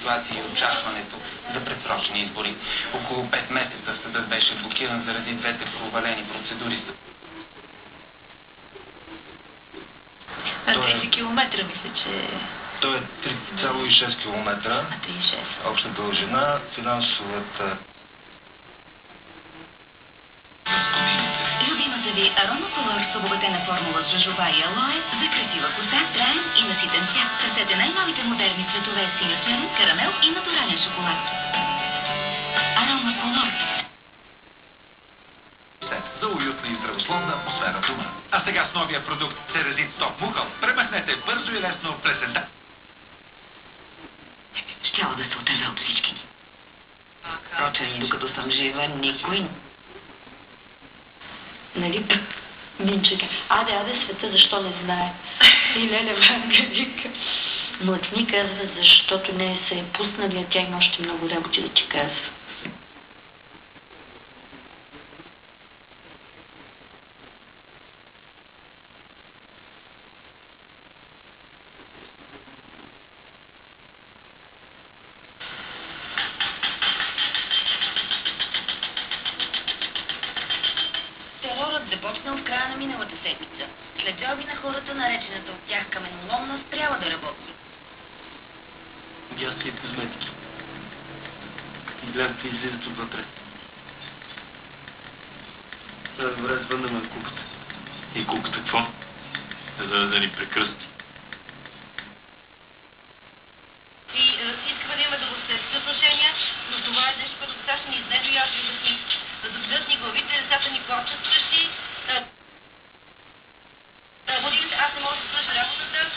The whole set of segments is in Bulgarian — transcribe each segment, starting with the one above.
ситуация и очакването за предсрочни избори. Около 5 месеца съдът беше блокиран заради двете провалени процедури. 30 километра, мисля, че... Той е 3,6 км. 3,6. Обща дължина, финансовата... Любимата ви Арома Колор с обогатена формула с жожоба и алоe за красива коса, траен и наситен цвят. Търсете най-новите модерни цветове с синя, карамел и натурален шоколад. Арома Колор. За уютна и здравословна атмосфера в дома. А сега с новия продукт Церезит Стоп Мухъл премахнете бързо и лесно през една. Щяла да се отърва от всички ни. Впрочем, докато съм жива, никой... Нали? Минчека. Аде, света, защо не знае? И Леля Ванга вика. Млъкни казва, защото не се е пуснали, а тя има още много работи да ти казва. Терорът започна от края на миналата седмица. След жалби на хората, наречената от тях каменоломна спряла да работи. Дясни козметики. И гледате, излизат отвътре. Добре, звъннаме на куката. И куката какво? Да ни прекръсти. Искаме да има добросъседски отношения, но това е нещо, което децата ще ни изнесли и аз ви обясних. Да забдят ни главите, децата ни плачат вкъщи. Будим се, аз не мога да свърша работата.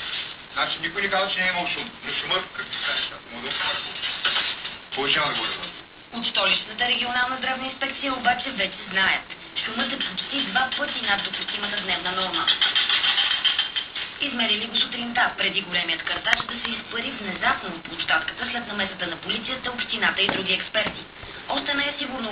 Значи никой не казва, че не е имал шум. Но шумът, както кажеш, аз мога да повечава да го да. От столичната регионална здравна инспекция обаче вече знаят. Шумът е почти 2 пъти над допустимата дневна норма. Измерили го сутринта, преди големият картач да се изпари внезапно от площадката след намесата на полицията, общината и други експерти. Още не е сигурно